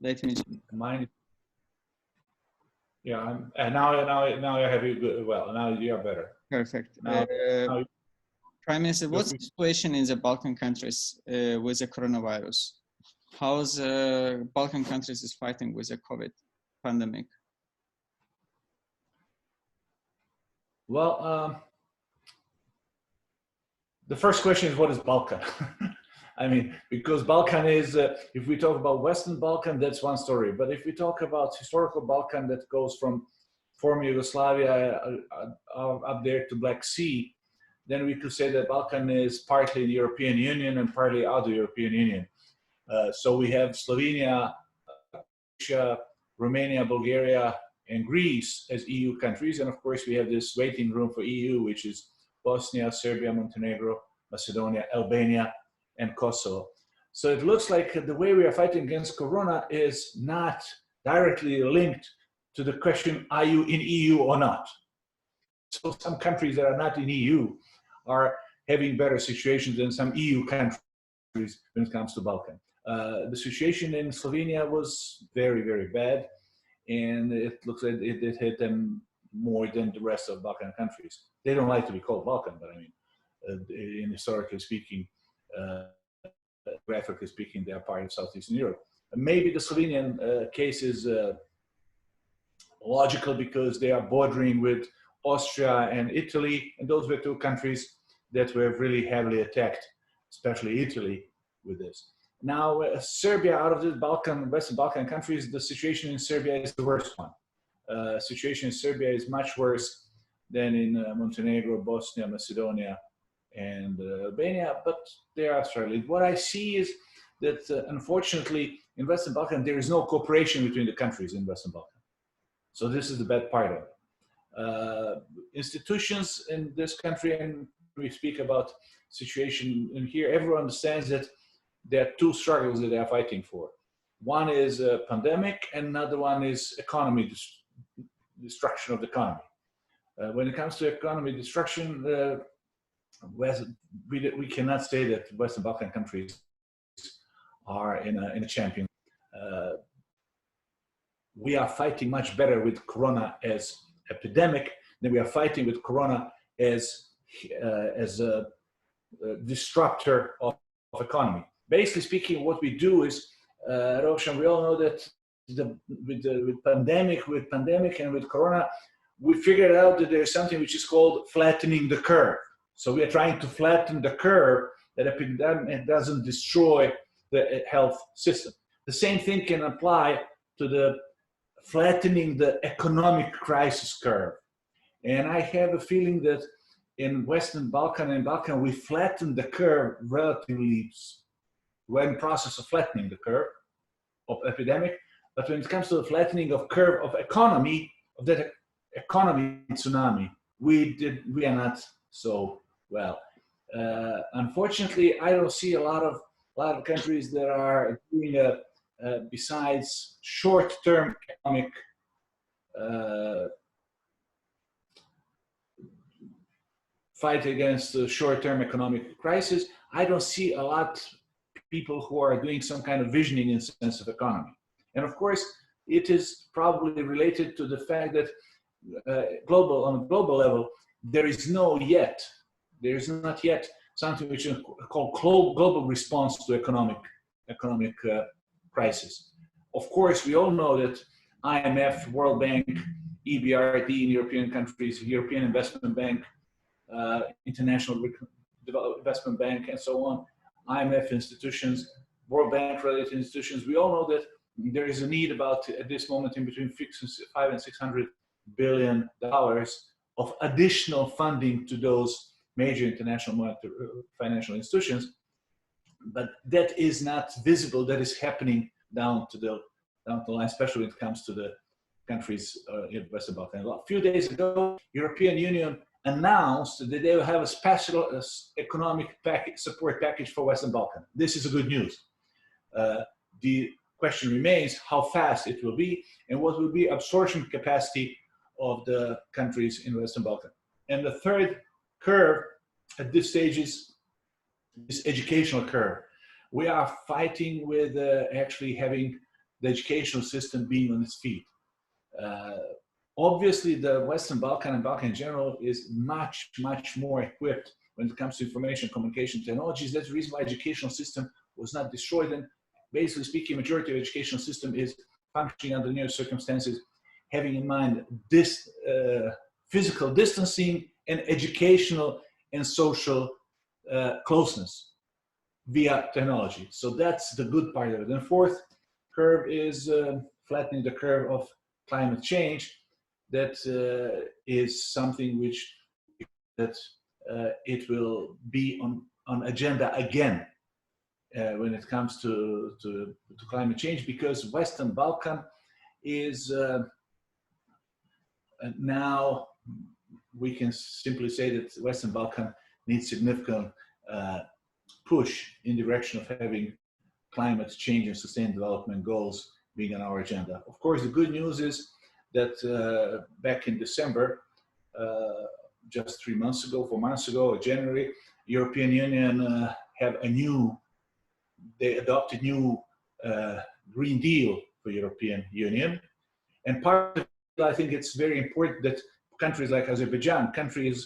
Let me. Mine. Yeah, now I have you good. Well, now you are better. Perfect. Now Prime Minister, what's the situation in the Balkan countries with the coronavirus? How's Balkan countries is fighting with the COVID pandemic? Well, the first question is, what is Balkan? I mean, because Balkan is, if we talk about Western Balkan, that's one story. But if we talk about historical Balkan that goes from former Yugoslavia up there to Black Sea, then we could say that Balkan is partly the European Union and partly out of the European Union. So we have Slovenia, Croatia, Romania, Bulgaria, and Greece as EU countries. And of course, we have this waiting room for EU, which is Bosnia, Serbia, Montenegro, Macedonia, Albania, and Kosovo. So it looks like the way we are fighting against Corona is not directly linked to the question, are you in EU or not? So some countries that are not in EU are having better situations than some EU countries when it comes to Balkan. The situation in Slovenia was very, very bad, and it looks like it hit them more than the rest of Balkan countries. They don't like to be called Balkan, but I mean, in historically speaking, graphically speaking, they are part of Southeastern Europe. Maybe the Slovenian case is logical because they are bordering with Austria and Italy, and those were two countries that were really heavily attacked, especially Italy, with this. Now, Serbia, out of the Balkan, Western Balkan countries, the situation in Serbia is the worst one. Situation in Serbia is much worse than in Montenegro, Bosnia, Macedonia, and Albania, but they are struggling. What I see is that, unfortunately, in Western Balkan, there is no cooperation between the countries in Western Balkan. So this is the bad part of it. Institutions in this country, and we speak about situation in here, everyone understands that there are two struggles that they are fighting for. One is a pandemic, and another one is economy, destruction of the economy. When it comes to economy destruction, we cannot say that Western Balkan countries are in a champion. We are fighting much better with Corona as epidemic than we are fighting with Corona as a disruptor of economy. Basically speaking, what we do is, Rovshan, we all know that with pandemic and with Corona, we figured out that there's something which is called flattening the curve. So we are trying to flatten the curve that epidemic doesn't destroy the health system. The same thing can apply to the flattening the economic crisis curve. And I have a feeling that in Western Balkan and Balkan, we flattened the curve relatively. We're in the process of flattening the curve of epidemic, but when it comes to the flattening of curve of economy, of that economy tsunami, we are not so well. Unfortunately, I don't see a lot of countries that are doing besides short-term economic fight against the short-term economic crisis. I don't see a lot people who are doing some kind of visioning in sense of economy. And of course, it is probably related to the fact that on a global level, there is not yet something which is called global response to economic crisis. Of course, we all know that IMF, World Bank, EBRD in European countries, European Investment Bank, International Investment Bank, and so on, IMF institutions, World Bank related institutions, we all know that there is a need about, at this moment, in between $500 and $600 billion of additional funding to those major international financial institutions. But that is not visible, that is happening down the line, especially when it comes to the countries in Western Balkan. A few days ago, European Union announced that they will have a special economic support package for Western Balkan. This is a good news. The question remains how fast it will be and what will be absorption capacity of the countries in Western Balkan. And the third curve at this stage is this educational curve. We are fighting with actually having the educational system being on its feet. Obviously, the Western Balkan and Balkan in general is much, much more equipped when it comes to information communication technologies. That's the reason why educational system was not destroyed. And basically speaking, majority of educational system is functioning under new circumstances, having in mind this physical distancing and educational and social closeness via technology. So that's the good part of it. And fourth curve is flattening the curve of climate change. That is something which it will be on agenda again when it comes to climate change, because Western Balkan is now, we can simply say that Western Balkan needs significant push in the direction of having climate change and sustained development goals being on our agenda. Of course, the good news is that back in December, just 4 months ago, January, European Union they adopted new Green Deal for European Union. And part of it, I think it's very important that countries like Azerbaijan, countries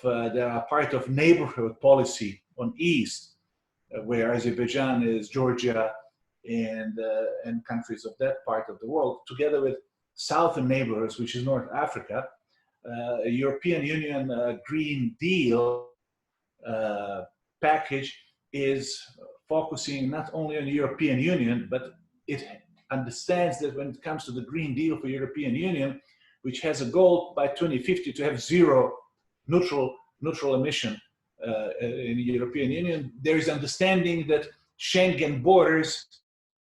that are part of neighborhood policy on East, where Azerbaijan is Georgia and countries of that part of the world, together with southern neighbors, which is North Africa, European Union Green Deal package is focusing not only on the European Union, but it understands that when it comes to the Green Deal for European Union, which has a goal by 2050 to have zero neutral emission in the European Union, there is understanding that Schengen borders,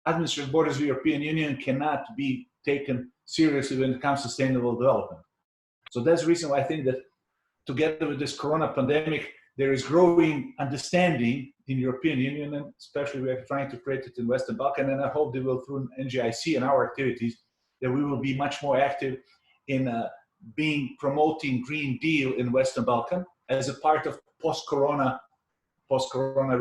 administrative borders of the European Union cannot be taken seriously when it comes to sustainable development. So that's the reason why I think that together with this corona pandemic, there is growing understanding in the European Union, and especially we are trying to create it in Western Balkan, and I hope they will through NGIC and our activities, that we will be much more active in promoting Green Deal in Western Balkan as a part of post-corona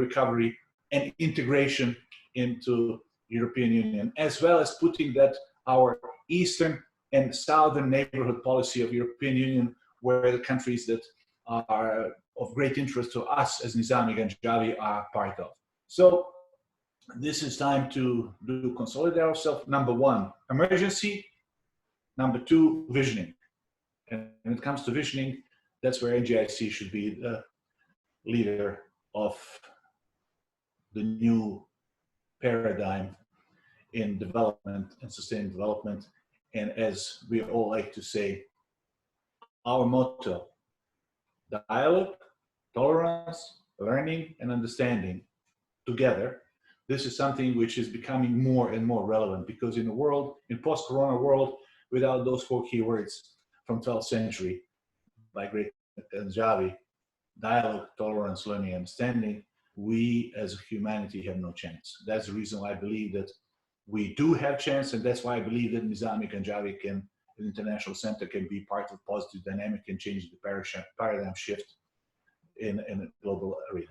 recovery and integration into European Union, as well as putting that our Eastern and Southern neighborhood policy of European Union, where the countries that are of great interest to us as Nizami Ganjavi are part of. So this is time to consolidate ourselves. Number one, emergency. Number two, visioning. And when it comes to visioning, that's where NGIC should be the leader of the new paradigm in development and sustained development. And as we all like to say, our motto, dialogue, tolerance, learning, and understanding together. This is something which is becoming more and more relevant, because in a world, in post-corona world, without those 4 key words from 12th century by great Ganjavi, dialogue, tolerance, learning, understanding, we as humanity have no chance. That's the reason why I believe that we do have chance, and that's why I believe that Nizami Ganjavi International Center can be part of positive dynamic and change the paradigm shift in a global arena.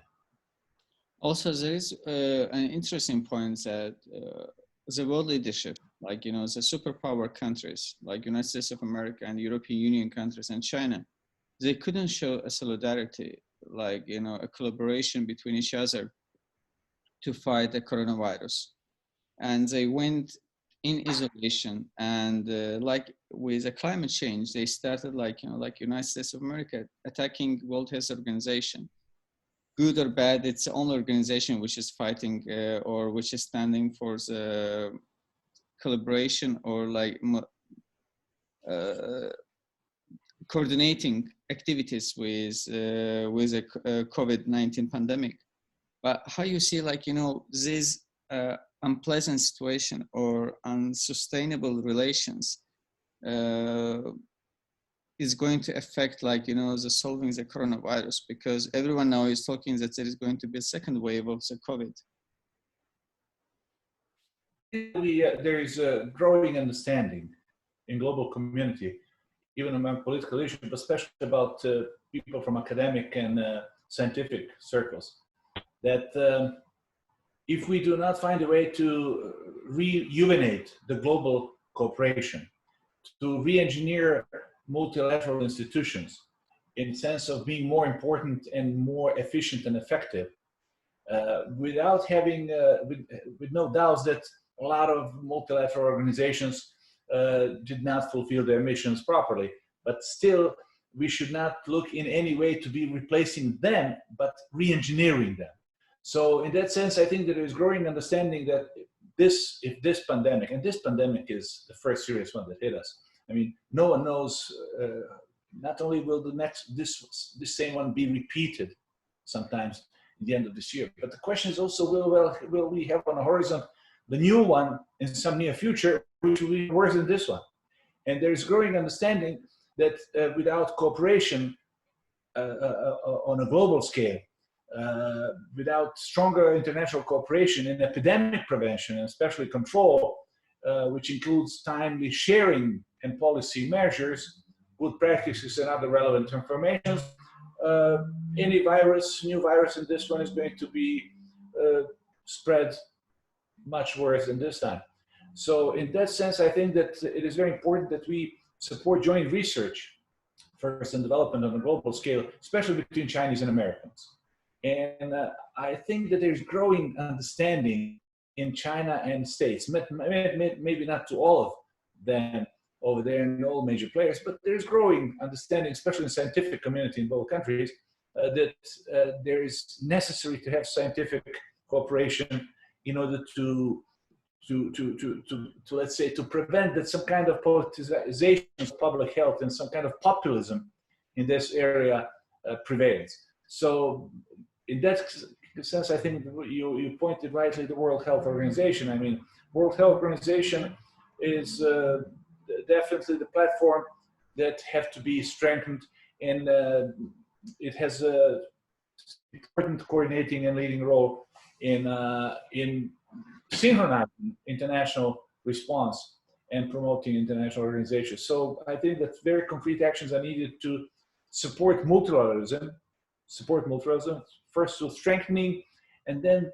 Also, there is an interesting point that the world leadership, like, the superpower countries, like United States of America and European Union countries and China, they couldn't show a solidarity, like, a collaboration between each other to fight the coronavirus. And they went in isolation, and like with the climate change, they started like United States of America attacking World Health Organization. Good or bad, it's the only organization which is fighting or which is standing for the collaboration or like coordinating activities with the COVID-19 pandemic. But how you see, like, this unpleasant situation or unsustainable relations is going to affect, like, the solving the coronavirus, because everyone now is talking that there is going to be a second wave of the COVID. There is a growing understanding in global community, even among political issues, but especially about people from academic and scientific circles, that if we do not find a way to rejuvenate the global cooperation, to re-engineer multilateral institutions in the sense of being more important and more efficient and effective, without having, with no doubts that a lot of multilateral organizations did not fulfill their missions properly, but still we should not look in any way to be replacing them, but re-engineering them. So in that sense, I think that there is growing understanding that if this pandemic, and this pandemic is the first serious one that hit us. I mean, no one knows, not only will this same one be repeated sometimes at the end of this year, but the question is also, will we have on the horizon the new one in some near future, which will be worse than this one? And there's growing understanding that without cooperation on a global scale, without stronger international cooperation in epidemic prevention and especially control, which includes timely sharing and policy measures, good practices and other relevant information, any virus, new virus, and this one is going to be spread much worse than this time. So in that sense, I think that it is very important that we support joint research, first and development on a global scale, especially between Chinese and Americans. And I think that there's growing understanding in China and States, maybe not to all of them over there and all major players, but there's growing understanding, especially in the scientific community in both countries, that there is necessary to have scientific cooperation in order to let's say, to prevent that some kind of politicization of public health and some kind of populism in this area prevails. So in that sense, I think you pointed rightly the World Health Organization. I mean, World Health Organization is definitely the platform that have to be strengthened, and it has a important coordinating and leading role in synchronizing international response and promoting international organizations. So I think that very concrete actions are needed to support multilateralism, first to strengthening and then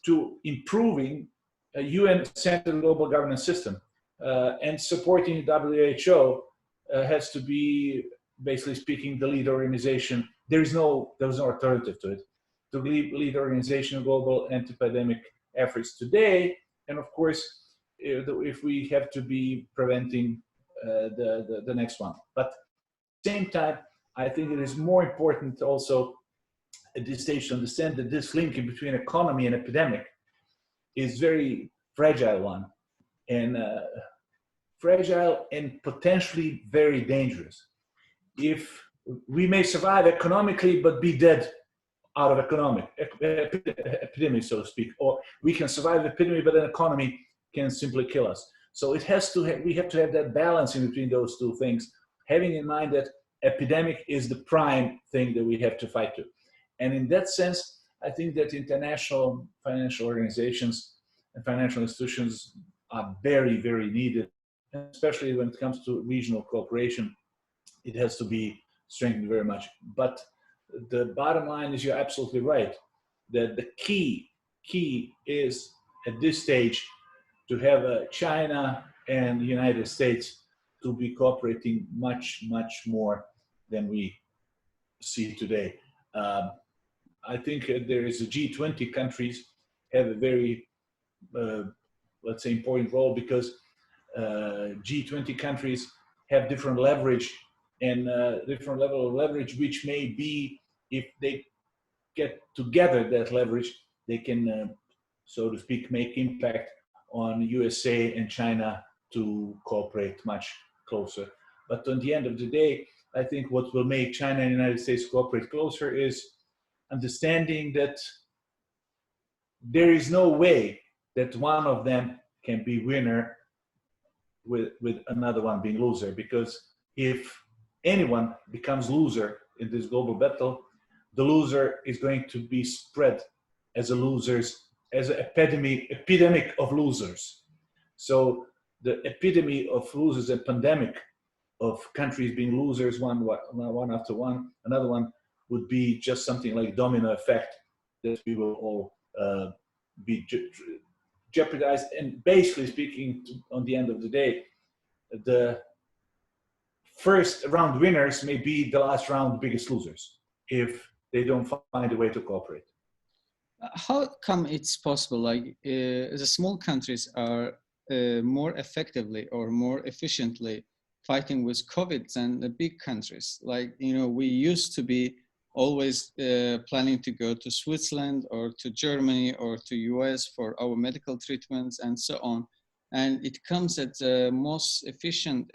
to improving a UN-centered global governance system. And supporting WHO has to be, basically speaking, the lead organization. There's no alternative to it. To lead organization in global anti-pandemic efforts today, and of course, if we have to be preventing the next one. But at the same time, I think it is more important also at this stage to understand that this linkage between economy and epidemic is very fragile one, and fragile and potentially very dangerous. If we may survive economically but be dead out of epidemic, so to speak, or we can survive epidemic but an economy can simply kill us. So it has to we have to have that balance in between those two things, having in mind that epidemic is the prime thing that we have to fight to. And in that sense, I think that international financial organizations and financial institutions are very, very needed, especially when it comes to regional cooperation. It has to be strengthened very much. But the bottom line is, you're absolutely right, that the key is at this stage to have China and the United States to be cooperating much, much more than we see today. I think there is a G20 countries have a very, let's say, important role, because G20 countries have different leverage and different level of leverage, which may be, if they get together that leverage, they can, so to speak, make impact on USA and China to cooperate much closer. But at the end of the day, I think what will make China and the United States cooperate closer is understanding that there is no way that one of them can be winner with another one being loser. Because if anyone becomes loser in this global battle, the loser is going to be spread as an epidemic of losers. So the epidemic of losers, a pandemic of countries being losers, one after one, another one would be just something like domino effect that we will all be jeopardized. And basically speaking, on the end of the day, the first round winners may be the last round biggest losers if they don't find a way to cooperate. How come it's possible? Like the small countries are more effectively or more efficiently fighting with COVID than the big countries. Like, you know, we used to be always planning to go to Switzerland or to Germany or to US for our medical treatments and so on. And it comes at the most efficient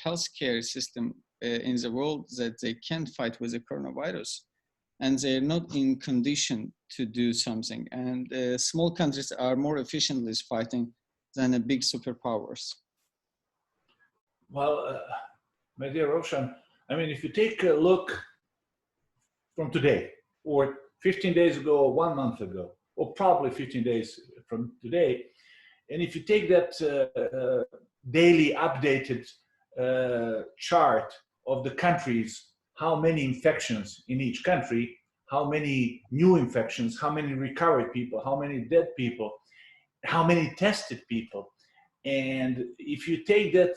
healthcare system in the world that they can fight with the coronavirus. And they're not in condition to do something. And small countries are more efficiently fighting than the big superpowers. Well, my dear Rovshan, I mean, if you take a look from today, or 15 days ago, or 1 month ago, or probably 15 days from today, and if you take that daily updated chart of the countries, how many infections in each country, how many new infections, how many recovered people, how many dead people, how many tested people. And if you take that,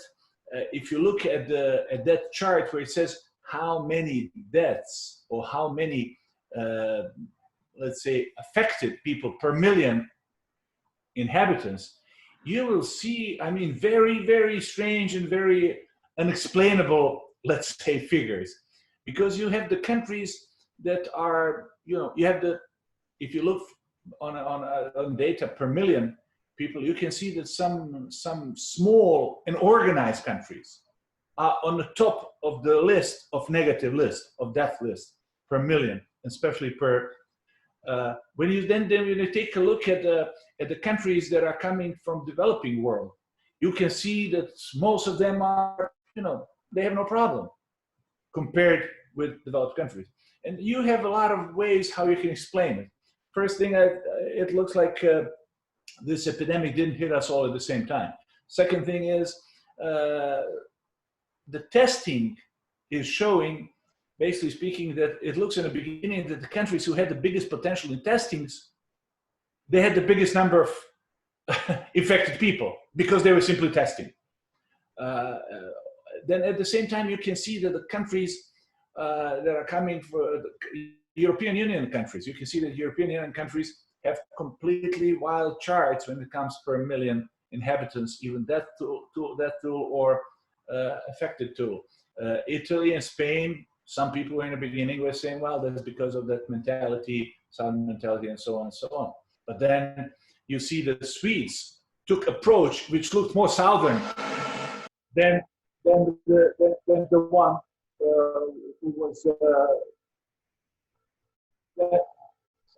if you look at that chart where it says how many deaths or how many, let's say, affected people per million inhabitants, you will see, I mean, very, very strange and very unexplainable, let's say, figures. Because you have the countries that are, you know, you have the, if you look on data per million people, you can see that some small and organized countries are on the top of the list of negative list, of death list per million, especially per, when you then when you take a look at the countries that are coming from developing world, you can see that most of them are, you know, they have no problem compared with developed countries. And you have a lot of ways how you can explain it. First thing, it looks like this epidemic didn't hit us all at the same time. Second thing is the testing is showing, basically speaking, that it looks in the beginning that the countries who had the biggest potential in testings, they had the biggest number of infected people because they were simply testing. Then at the same time, you can see that the countries that are coming for the European Union countries, you can see that European Union countries have completely wild charts when it comes per million inhabitants, even that tool or affected tool. Italy and Spain, some people in the beginning were saying, well, that's because of that mentality, southern mentality, and so on and so on. But then you see that the Swedes took approach which looked more southern than the one who was.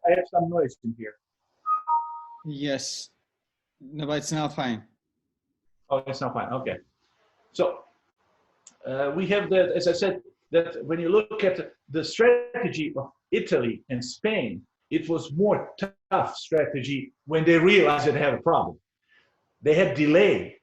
I have some noise in here. Yes, no, but it's now fine. Oh, it's not fine. Okay. So we have that, as I said, that when you look at the strategy of Italy and Spain, it was more tough strategy when they realized they have a problem. They had delay,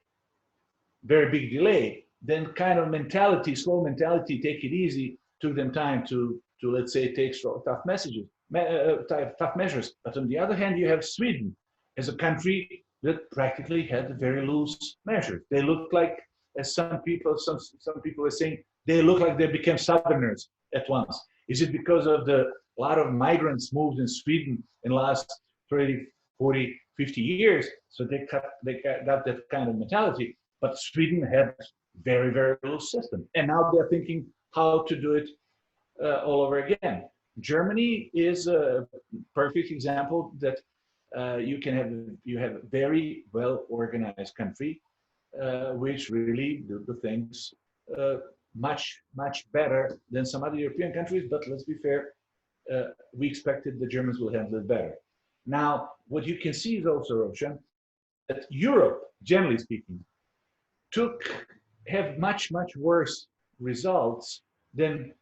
very big delay. Then kind of mentality, slow mentality, take it easy, took them time to let's say, take tough measures. But on the other hand, you have Sweden as a country that practically had very loose measures. They look like, as some people are saying, they look like they became southerners at once. Is it because of a lot of migrants moved in Sweden in the last 30, 40, 50 years? So they got that kind of mentality. But Sweden had very, very loose system. And now they're thinking how to do it all over again. Germany is a perfect example that you have a very well organized country which really do the things much better than some other European countries. But let's be fair, we expected the Germans will handle it better. Now, what you can see is also, Rovshan, that Europe, generally speaking, have much worse results than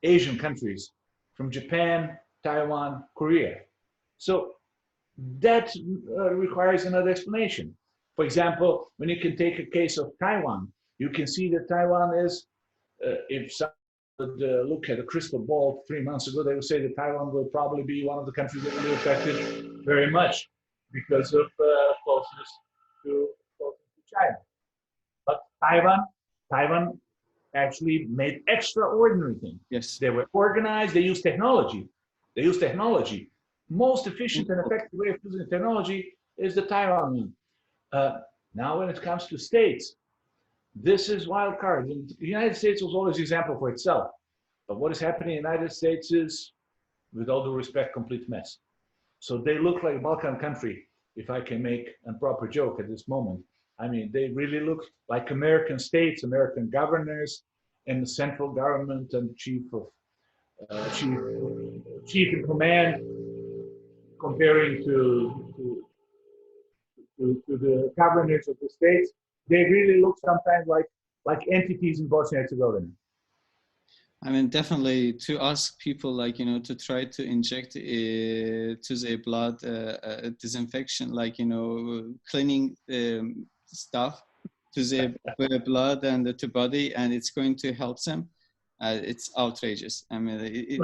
Asian countries, from Japan, Taiwan, Korea. So that requires another explanation. For example, when you can take a case of Taiwan, you can see that Taiwan is, if some would look at a crystal ball 3 months ago, they would say that Taiwan will probably be one of the countries that will be affected very much. because of closeness to China. But Taiwan actually made extraordinary things. Yes. They were organized. They used technology. Most efficient and effective way of using technology is the Taiwan one. Now, when it comes to states, this is wild card. The United States was always an example for itself. But what is happening in the United States is, with all due respect, complete mess. So they look like a Balkan country, if I can make a proper joke at this moment. I mean, they really look like American states, American governors, and the central government and chief in command, comparing to the governors of the states. They really look sometimes like entities in Bosnia and Herzegovina. I mean, definitely to ask people like, you know, to try to inject to their blood disinfection, like, you know, cleaning stuff to their blood and to body, and it's going to help them. It's outrageous. I mean,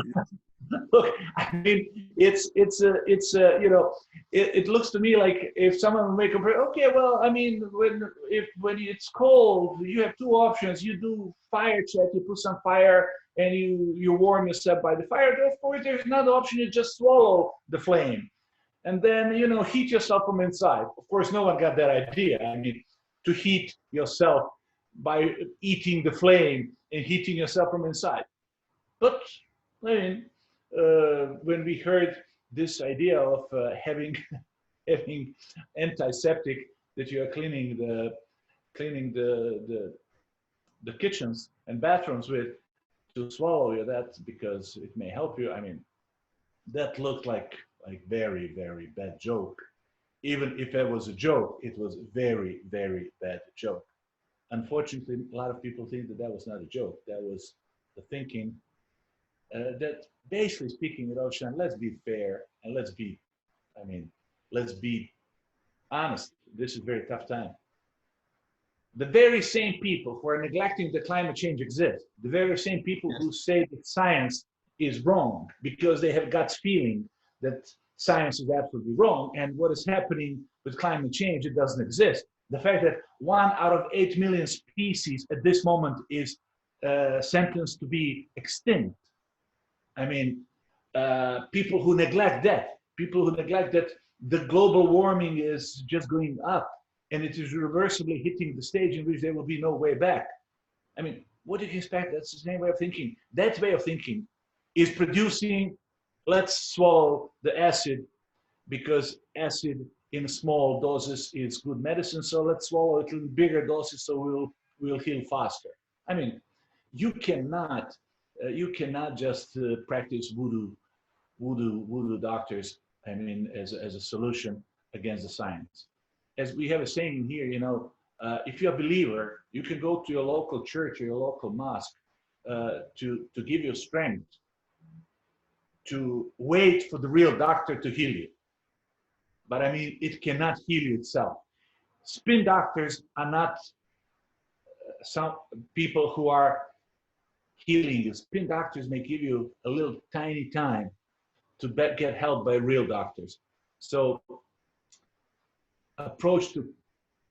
look, I mean, it's you know, it looks to me like if someone will make a okay, well, I mean, when it's cold, you have two options. You do fire check, you put some fire, and you warm yourself by the fire. Of course, there's another option. You just swallow the flame, and then, you know, heat yourself from inside. Of course, no one got that idea. I mean, to heat yourself by eating the flame and heating yourself from inside. But I mean, when we heard this idea of having antiseptic that you are cleaning the kitchens and bathrooms with to swallow you, that because it may help you. I mean, that looked like very, very bad joke. Even if it was a joke, it was very, very bad joke. Unfortunately, a lot of people think that was not a joke. That was the thinking. That basically speaking, Rovshan, let's be fair and let's be honest. This is a very tough time. The very same people who are neglecting the climate change exist. The very same people who say that science is wrong because they have gut feeling that science is absolutely wrong. And what is happening with climate change, it doesn't exist. The fact that 1 out of 8 million species at this moment is sentenced to be extinct. I mean, people who neglect that the global warming is just going up and it is irreversibly hitting the stage in which there will be no way back. I mean, what do you expect? That's the same way of thinking. That way of thinking is producing, let's swallow the acid because acid in small doses is good medicine. So let's swallow it in bigger doses so we'll heal faster. I mean, you cannot just practice voodoo doctors, I mean, as a solution against the science. As we have a saying here, you know, if you're a believer, you can go to your local church or your local mosque to give you strength to wait for the real doctor to heal you. But I mean, it cannot heal you itself. Spin doctors are not some people who are healing you. Spin doctors may give you a little tiny time to get help by real doctors. So approach to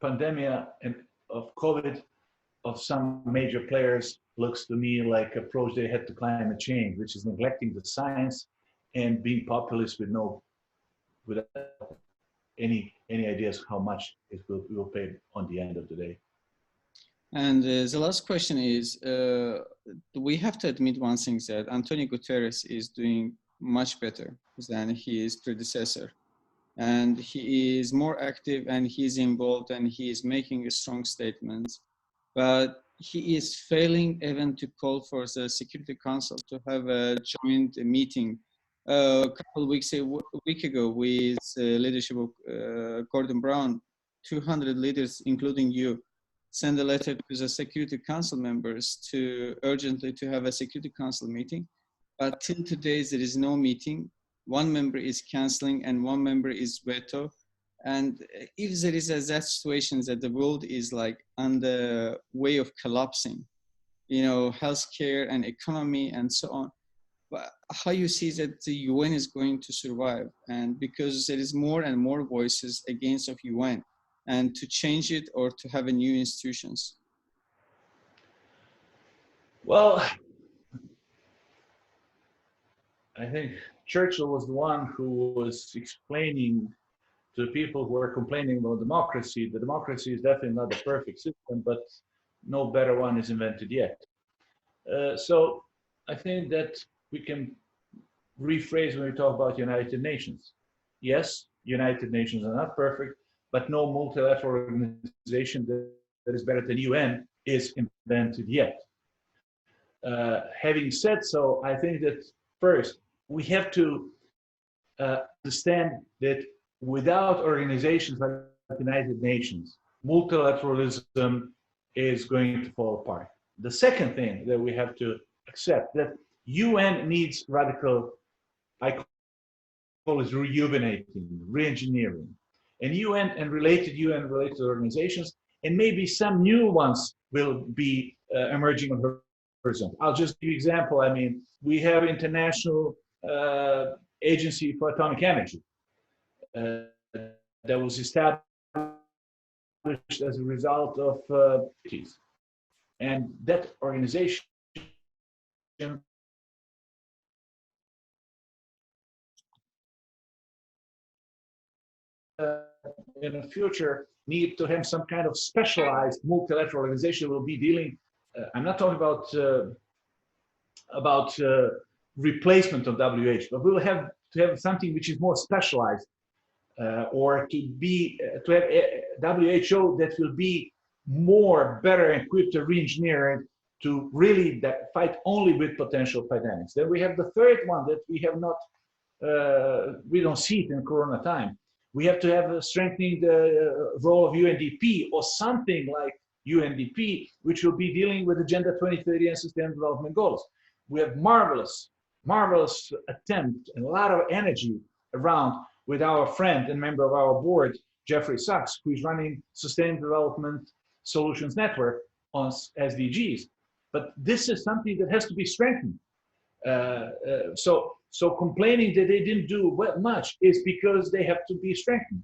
pandemia and of COVID of some major players looks to me like approach they had to climate change, which is neglecting the science and being populist without any ideas how much it will pay on the end of the day. And the last question is, we have to admit one thing, that Antonio Guterres is doing much better than his predecessor. And he is more active and he is involved and he is making a strong statements. But he is failing even to call for the Security Council to have a joint meeting. A couple of weeks, a week ago, with the leadership of Gordon Brown, 200 leaders, including you, send a letter to the Security Council members to urgently to have a Security Council meeting. But till today, there is no meeting. One member is canceling and one member is veto. And if there is that situation that the world is like on the way of collapsing, you know, healthcare and economy and so on, but how you see that the UN is going to survive, and because there is more and more voices against of UN, and to change it or to have a new institutions. Well, I think Churchill was the one who was explaining to people who are complaining about democracy, the democracy is definitely not the perfect system, but no better one is invented yet. So I think that we can rephrase when we talk about United Nations. Yes, United Nations are not perfect, but no multilateral organization that is better than UN is invented yet. Having said so, I think that first we have to understand that without organizations like the United Nations, multilateralism is going to fall apart. The second thing that we have to accept that UN needs radical, I call it rejuvenating, re-engineering, and UN and related organizations, and maybe some new ones will be emerging on the horizon. I'll just give you an example. I mean, we have International Agency for Atomic Energy that was established as a result of and that organization in the future need to have some kind of specialized multilateral organization will be dealing. I'm not talking about replacement of WH, but we'll have to have something which is more specialized, or to have a WHO that will be more better equipped to re-engineer to really fight only with potential pandemics. Then we have the third one that we have not, we don't see it in Corona time. We have to have a strengthening the role of UNDP or something like UNDP, which will be dealing with Agenda 2030 and Sustainable Development Goals. We have marvelous attempt and a lot of energy around with our friend and member of our board, Jeffrey Sachs, who is running Sustainable Development Solutions Network on SDGs. But this is something that has to be strengthened. So complaining that they didn't do much is because they have to be strengthened.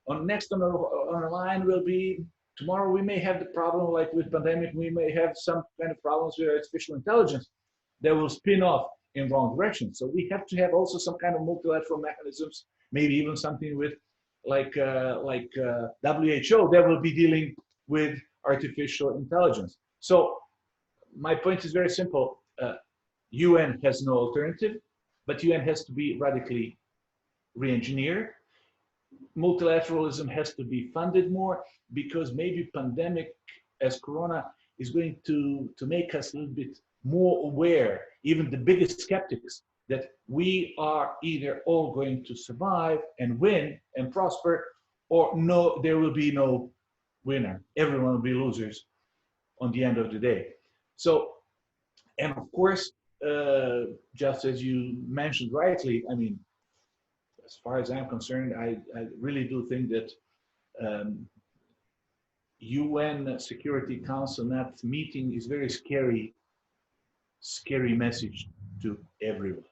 Next on the line will be, tomorrow we may have the problem like with pandemic, we may have some kind of problems with artificial intelligence that will spin off in wrong direction. So we have to have also some kind of multilateral mechanisms, maybe even something with like WHO that will be dealing with artificial intelligence. So my point is very simple. UN has no alternative, but UN has to be radically re-engineered. Multilateralism has to be funded more because maybe pandemic as Corona is going to make us a little bit more aware, even the biggest skeptics, that we are either all going to survive and win and prosper, or no, there will be no winner. Everyone will be losers on the end of the day. So, and of course, just as you mentioned rightly, I mean, as far as I'm concerned, I really do think that UN Security Council that meeting is very scary message to everyone.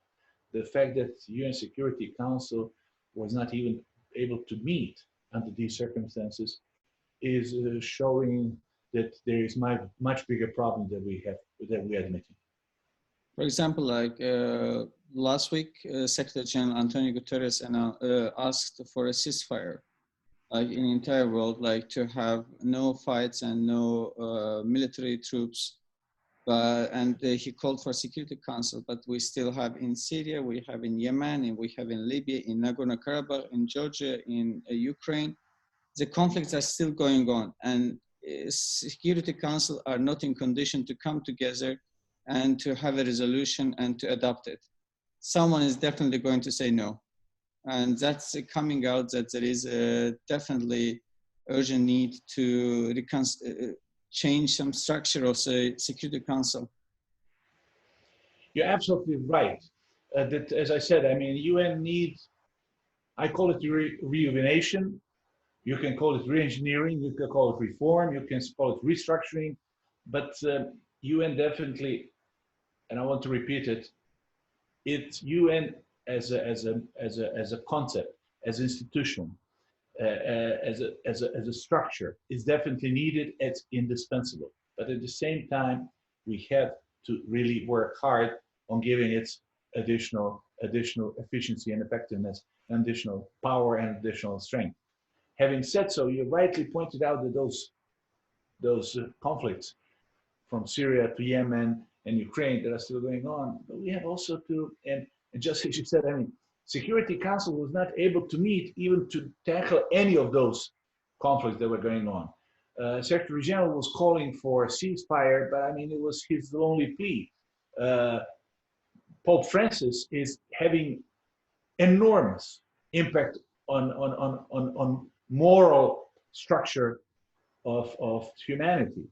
The fact that UN Security Council was not even able to meet under these circumstances is showing that there is much bigger problem that we are admitting. For example, like last week, Secretary General Antonio Guterres asked for a ceasefire, like in the entire world, like to have no fights and no military troops. And he called for Security Council, but we still have in Syria, we have in Yemen, and we have in Libya, in Nagorno-Karabakh, in Georgia, in Ukraine. The conflicts are still going on, and Security Council are not in condition to come together and to have a resolution and to adopt it. Someone is definitely going to say no. And that's coming out that there is a definitely urgent need to change some structure of the Security Council. You're absolutely right. That, as I said, I mean, UN needs, I call it rejuvenation. You can call it re-engineering, you can call it reform, you can call it restructuring, but UN definitely, and I want to repeat it, it's UN as a concept, as an institution, as a structure is definitely needed. It's indispensable. But at the same time, we have to really work hard on giving it additional efficiency and effectiveness, and additional power and additional strength. Having said so, you rightly pointed out that those conflicts from Syria to Yemen and Ukraine that are still going on, but we have also to, and just as you said, I mean, Security Council was not able to meet even to tackle any of those conflicts that were going on. Secretary General was calling for a ceasefire, but I mean, it was his only plea. Pope Francis is having enormous impact on moral structure of humanity.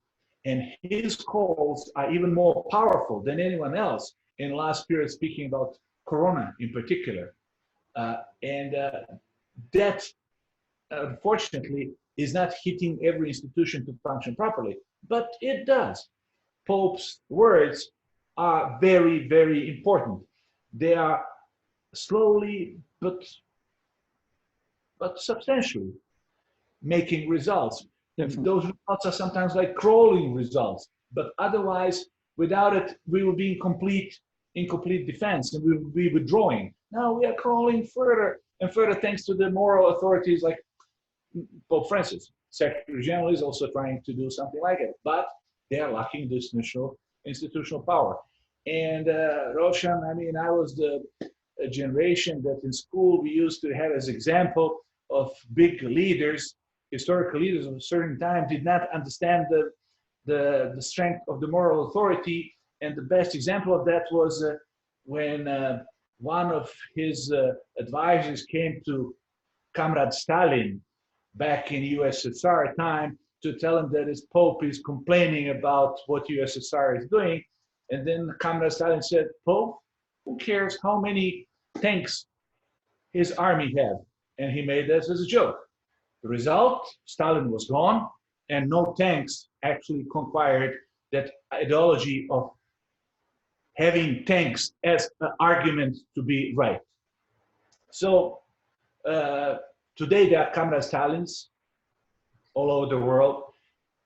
And his calls are even more powerful than anyone else in last period, speaking about Corona in particular. That, unfortunately, is not hitting every institution to function properly, but it does. Pope's words are very, very important. They are slowly, but substantially making results. Definitely. Those results are sometimes like crawling results, but otherwise, without it, we will be in complete defense and we will be withdrawing. Now we are crawling further and further thanks to the moral authorities like Pope Francis. Secretary General is also trying to do something like it, but they are lacking this institutional power. And Rovshan, I mean, I was the generation that in school we used to have as example of big leaders, historical leaders of a certain time did not understand the strength of the moral authority. And the best example of that was when one of his advisors came to Comrade Stalin back in USSR time to tell him that his Pope is complaining about what USSR is doing. And then Comrade Stalin said, Pope, who cares how many tanks his army had? And he made this as a joke. The result, Stalin was gone and no tanks actually conquired that ideology of having tanks as an argument to be right. So today there are Comrade Stalins all over the world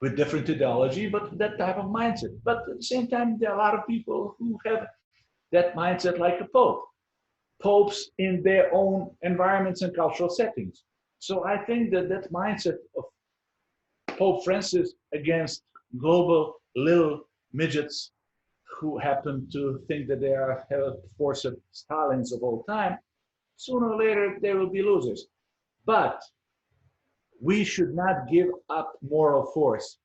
with different ideology, but that type of mindset. But at the same time, there are a lot of people who have that mindset like a Pope. Popes in their own environments and cultural settings. So I think that that mindset of Pope Francis against global little midgets who happen to think that they are a force of Stalins of all time, sooner or later they will be losers. But we should not give up moral force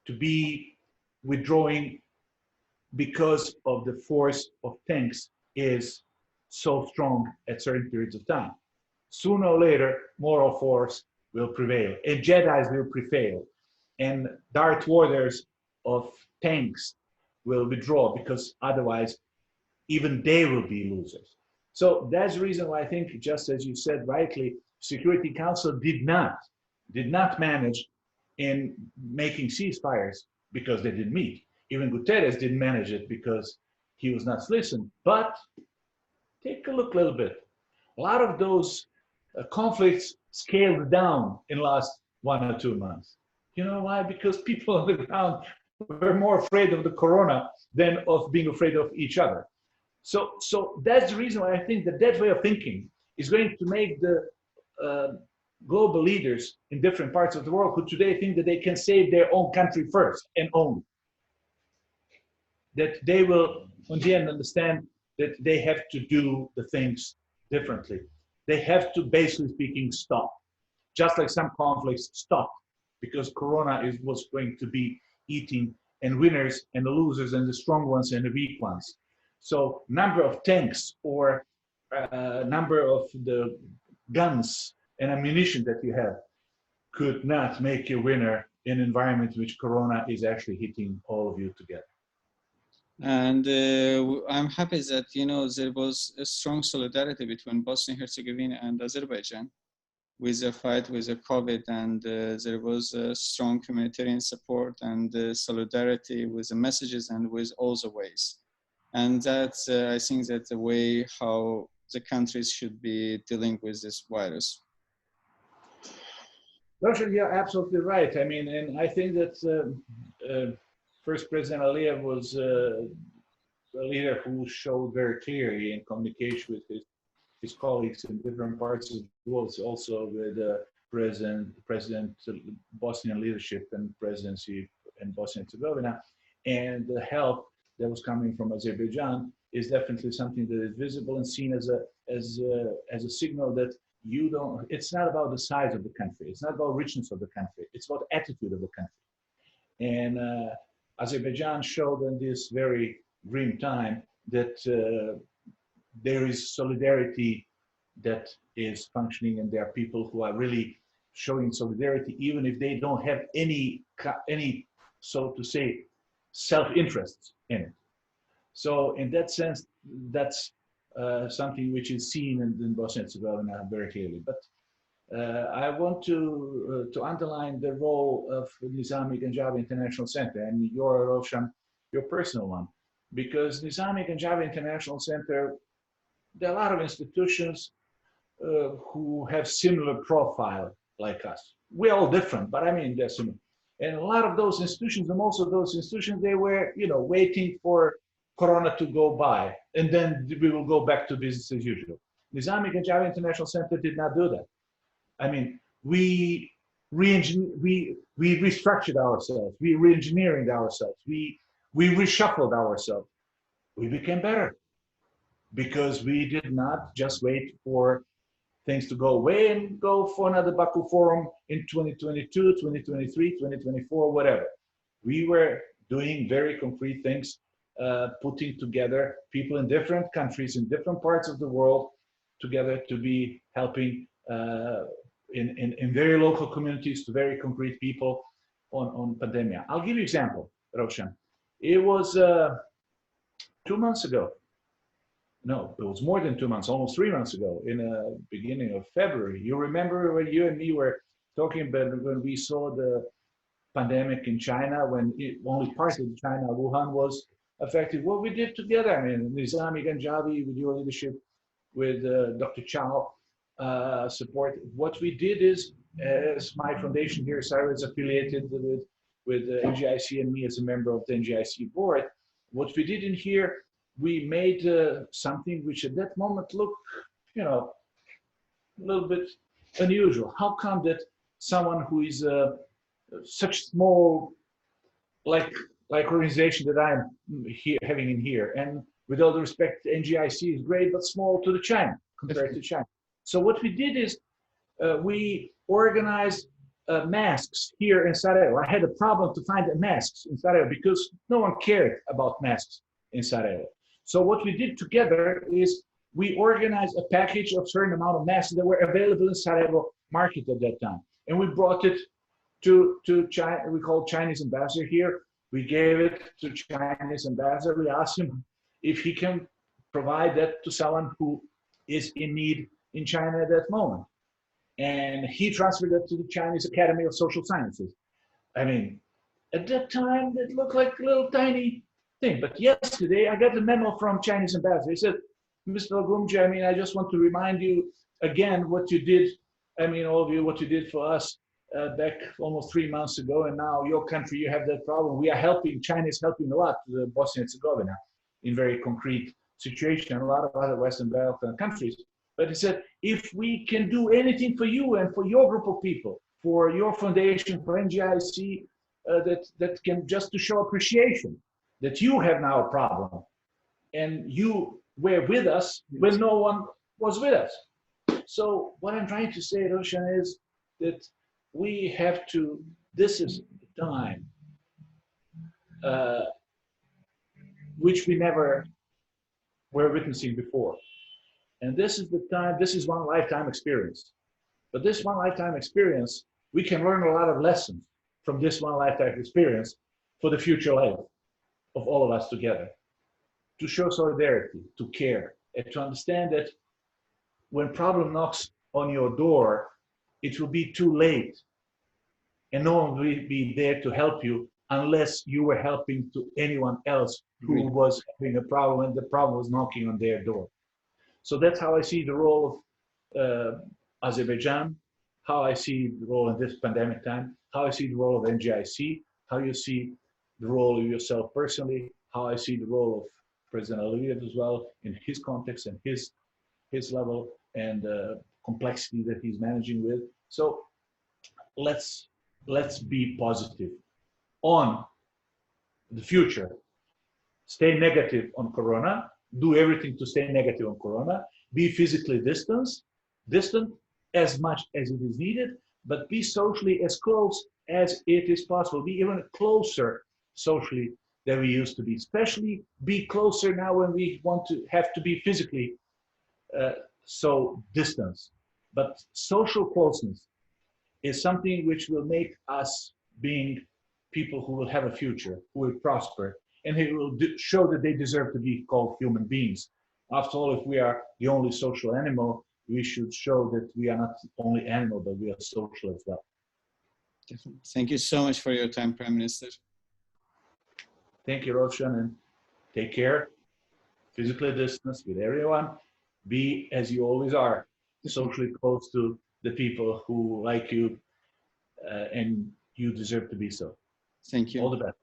to be withdrawing because of the force of tanks is so strong at certain periods of time. Sooner or later, moral force will prevail, and Jedis will prevail, and Darth Vaders of tanks will withdraw because otherwise, even they will be losers. So that's the reason why I think, just as you said rightly, Security Council did not manage in making ceasefires because they didn't meet. Even Guterres didn't manage it because he was not listened. But take a look a little bit. A lot of those conflicts scaled down in the last 1 or 2 months. You know why? Because people on the ground were more afraid of the corona than of being afraid of each other. So that's the reason why I think that way of thinking is going to make the global leaders in different parts of the world who today think that they can save their own country first and only, that they will in the end understand that they have to do the things differently. They have to, basically speaking, stop. Just like some conflicts stop because Corona was going to be eating and winners and the losers and the strong ones and the weak ones. So number of tanks or number of the guns and ammunition that you have could not make you winner in an environment in which Corona is actually hitting all of you together. And I'm happy that, you know, there was a strong solidarity between Bosnia and Herzegovina and Azerbaijan with the fight with the COVID, and there was a strong humanitarian support and solidarity with the messages and with all the ways. And that's, I think that's the way how the countries should be dealing with this virus. Rovshan, you're absolutely right. I mean, and I think that first President Aliyev was a leader who showed very clearly in communication with his colleagues in different parts of the world, also with President Bosnian leadership and presidency in Bosnia and Herzegovina, and the help that was coming from Azerbaijan is definitely something that is visible and seen as a signal that you don't. It's not about the size of the country. It's not about richness of the country. It's about attitude of the country. And Azerbaijan showed in this very grim time that there is solidarity that is functioning, and there are people who are really showing solidarity, even if they don't have any, so to say, self-interest in it. So in that sense, that's something which is seen in Bosnia and Herzegovina very clearly. But I want to underline the role of Nizami Ganjavi International Center and your, Rovshan, your personal one, because Nizami Ganjavi International Center, there are a lot of institutions who have similar profile like us. We're all different, but I mean, they're similar. And a lot of those institutions, and most of those institutions, they were, you know, waiting for Corona to go by, and then we will go back to business as usual. Nizami Ganjavi International Center did not do that. I mean, we restructured ourselves, we re-engineered ourselves, we reshuffled ourselves. We became better because we did not just wait for things to go away and go for another Baku Forum in 2022, 2023, 2024, whatever. We were doing very concrete things, putting together people in different countries, in different parts of the world, together to be helping in very local communities to very concrete people on pandemic. I'll give you an example, Rovshan. It was 2 months ago. No, it was more than 2 months, almost 3 months ago, in the beginning of February. You remember when you and me were talking about when we saw the pandemic in China, when only part of China, Wuhan, was affected. What we did together, I mean, Nizami Ganjavi, with your leadership, with Dr. Chow support, what we did is, as my foundation here, Sarah, is affiliated with NGIC and me as a member of the NGIC board, what we did in here, we made something which at that moment looked, you know, a little bit unusual. How come that someone who is such small, like organization that I'm having in here, and with all the respect, NGIC is great, but small to the China, compared to China. So what we did is we organized masks here in Sarajevo. I had a problem to find the masks in Sarajevo because no one cared about masks in Sarajevo. So what we did together is we organized a package of certain amount of masks that were available in Sarajevo market at that time. And we brought it to China. We called Chinese ambassador here. We gave it to Chinese ambassador. We asked him if he can provide that to someone who is in need in China at that moment. And he transferred it to the Chinese Academy of Social Sciences. I mean, at that time, it looked like a little tiny thing. But yesterday, I got a memo from Chinese ambassador. He said, Mr. Lagumdzija, I mean, I just want to remind you again what you did. I mean, all of you, what you did for us back almost 3 months ago. And now your country, you have that problem. We are helping, China is helping a lot, Bosnia and Herzegovina, in very concrete situation, a lot of other Western Balkan countries. But he said, if we can do anything for you and for your group of people, for your foundation, for NGIC, that can just to show appreciation that you have now a problem and you were with us when no one was with us. So what I'm trying to say, Rovshan, is that we have to, this is the time which we never were witnessing before. And this is the time, this is one lifetime experience. But this one lifetime experience, we can learn a lot of lessons from this one lifetime experience for the future life of all of us together. To show solidarity, to care, and to understand that when problem knocks on your door, it will be too late. And no one will be there to help you unless you were helping to anyone else who was having a problem and the problem was knocking on their door. So that's how I see the role of Azerbaijan, how I see the role in this pandemic time, how I see the role of NGIC, how you see the role of yourself personally, how I see the role of President Aliyev as well in his context and his level and complexity that he's managing with. So let's be positive on the future. Stay negative on Corona. Do everything to stay negative on Corona. Be physically distant as much as it is needed, but be socially as close as it is possible. Be even closer socially than we used to be. Especially be closer now when we want to have to be physically so distance. But social closeness is something which will make us being people who will have a future, who will prosper, and it will show that they deserve to be called human beings. After all, if we are the only social animal, we should show that we are not only animal, but we are social as well. Definitely. Thank you so much for your time, Prime Minister. Thank you, Rovshan, and take care. Physically distance with everyone. Be as you always are, socially close to the people who like you, and you deserve to be so. Thank you. All the best.